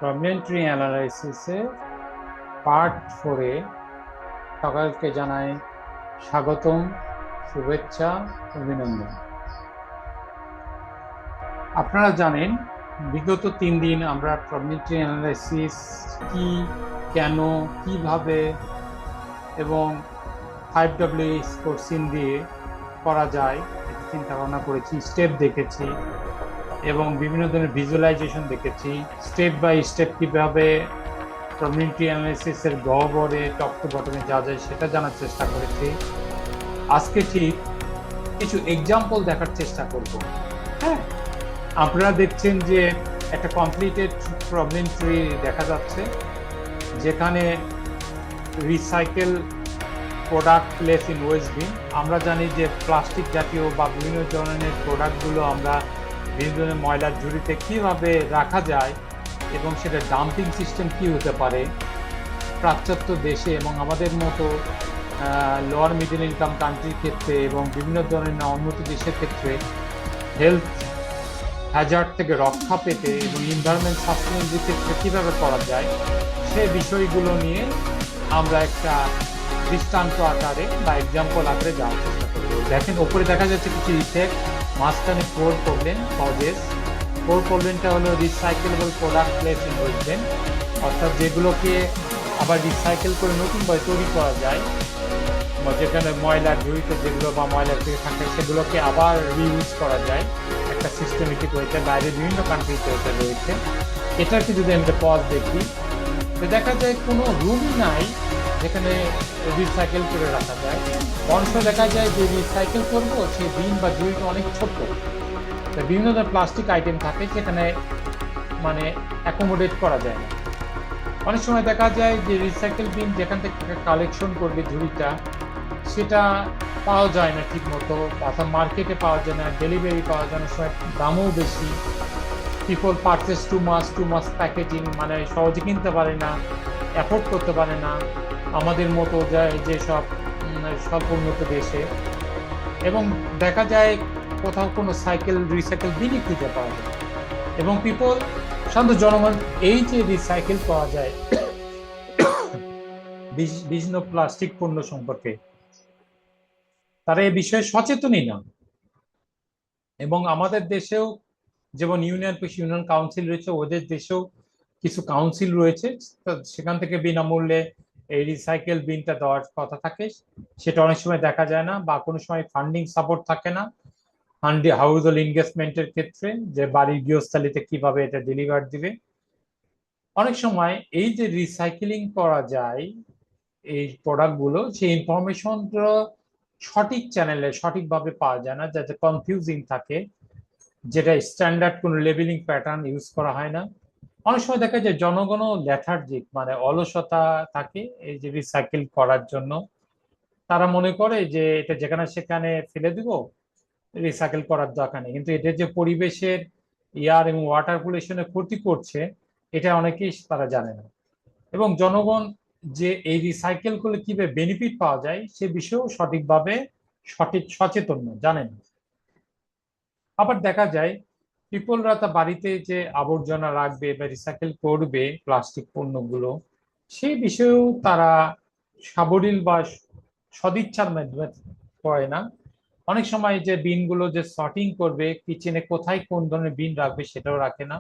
Complimentary অ্যানালাইসিসে part 4-এ সকলকে জানাই স্বাগতম, শুভেচ্ছা, অভিনন্দন। আপনারা জানেন বিগত 3 দিন আমরা কমপ্লিমেন্টারি অ্যানালাইসিস কি, কেন, কিভাবে এবং 5W কোর্সিং দিয়ে করা যায় চিন্তা ভাবনা করেছি, স্টেপ দেখেছি এবং বিভিন্ন ধরনের ভিজুয়ালাইজেশন দেখেছি। স্টেপ বাই স্টেপ কিভাবে কমিউনিটি অ্যানালাইসিসের গহ্বরে টপ টু বটমে যা যায় সেটা জানার চেষ্টা করেছি। আজকে ঠিক কিছু এক্সাম্পল দেখার চেষ্টা করব। হ্যাঁ, আপনারা দেখছেন যে একটা কমপ্লিটেড প্রবলেম ট্রি দেখা যাচ্ছে, যেখানে recycle product place in waste bin. আমরা জানি যে প্লাস্টিক জাতীয় বা বিভিন্ন ধরনের প্রোডাক্টগুলো আমরা বিভিন্ন ধরনের ময়লার ঝুড়িতে কিভাবে রাখা যায় এবং সেটা ডাম্পিং সিস্টেম কি হতে পারে পাশ্চাত্য দেশে এবং আমাদের মতো লোয়ার মিডল ইনকাম কান্ট্রির ক্ষেত্রে এবং বিভিন্ন ধরনের উন্নত দেশের ক্ষেত্রে হেলথ হ্যাজার্ড থেকে রক্ষা পেতে এবং এনভায়রনমেন্ট সাস্টেনেবিলিটির ক্ষেত্রে কীভাবে করা যায় সে বিষয়গুলো নিয়ে আমরা একটা দৃষ্টান্ত আকারে বা এক্সাম্পল আকারে যাওয়ার চেষ্টা করবো। দেখেন, ওপরে দেখা যাচ্ছে কিছু ইফেক্ট, মাঝখানে ফোর প্রবলেম কজেস। ফোর প্রবলেমটা হলো recyclable product place in waste bin, অর্থাৎ যেগুলোকে আবার রিসাইকেল করে নতুনভাবে তৈরি করা যায়, যেখানে ময়লার ঝুড়িতে যেগুলো বা ময়লার থেকে থাকে সেগুলোকে আবার রিউজ করা যায়। একটা সিস্টেমেটিক হয়েছে, বাইরে বিভিন্ন কান্ট্রিতে এটা রয়েছে। এটাকে যদি আমরা পজ দেখি তো দেখা যায় কোনো রুমই নাই যেখানে রিসাইকেল করে রাখা যায়। অংশ দেখা যায় যে রিসাইকেল করবো সে বিন বা ঝুড়িটা অনেক ছোট, বিভিন্ন ধরনের প্লাস্টিক আইটেম থাকে যেখানে মানে অ্যাকোমোডেট করা যায় না। অনেক সময় দেখা যায় যে রিসাইকেল বিন যেখান থেকে কালেকশন করবে ঝুড়িটা সেটা পাওয়া যায় না ঠিক মতো, অর্থাৎ মার্কেটে পাওয়া যায় না, ডেলিভারি পাওয়া যায় না, সময় দামও বেশি। পিপল পারচেস টু মাস প্যাকেজিং, মানে সহজে কিনতে পারে না, অ্যাফোর্ড করতে পারে না আমাদের মতো যেসব স্বল্প উন্নত দেশে। এবং দেখা যায় কোথাও কোনো রিসাইকেল বিনই খুঁজে পাওয়া যায়। এবং পিপল, সাধারণত জনগণ, এই যে রিসাইকেল পাওয়া যায় বিভিন্ন প্লাস্টিক পণ্য সম্পর্কে তারা এই বিষয়ে সচেতনই না। এবং আমাদের দেশেও যেমন ইউনিয়ন কাউন্সিল রয়েছে, ওদের দেশেও কিছু কাউন্সিল রয়েছে, সেখান থেকে বিনামূল্যে এই রিসাইকেল বিনটা দেওয়ার কথা থাকে, সেটা অনেক সময় দেখা যায় না, বা কোনো সময় ফান্ডিং সাপোর্ট থাকে না হাউস হোল্ড এনগেজমেন্টের ক্ষেত্রে, যে বাড়ির গৃহস্থালিতে কিভাবে এটা ডেলিভার দিবে। অনেক সময় এই যে রিসাইকেলিং করা যায় এই প্রোডাক্টগুলো, সেই ইনফরমেশনটা সঠিক চ্যানেলে সঠিকভাবে পাওয়া যায় না, যাতে কনফিউজিং থাকে, যেটা স্ট্যান্ডার্ড কোনো লেবেলিং প্যাটার্ন ইউজ করা হয় না। অনেক সময় দেখা যায় জনগণও লেথার্জিক, মানে অলসতা থাকে এই যে রিসাইকেল করার জন্য। তারা মনে করে যে এটা যেখানে সেখানে ফেলে দিব, রিসাইকেল করার দরকার নেই, কিন্তু এটা যে পরিবেশের এয়ার এবং ওয়াটার পলিউশনে ক্ষতি করছে এটা অনেকেই তারা জানে না। এবং জনগণ যে এই রিসাইকেল করলে কিভাবে বেনিফিট পাওয়া যায় সে বিষয়েও সঠিকভাবে সচেতন না, জানে না। আবার দেখা যায় পিপলরা তা বাড়িতে যে আবর্জনা রাখবে বা রিসাইকেল করবে প্লাস্টিক পণ্যগুলো, সেই বিষয়েও তারা সাবলীল বা সদিচ্ছার মাধ্যমে করে না। অনেক সময় যে বিনগুলো যে সর্টিং করবে, কিচেনে কোথায় কোন ধরনের বিন রাখবে সেটাও রাখে না।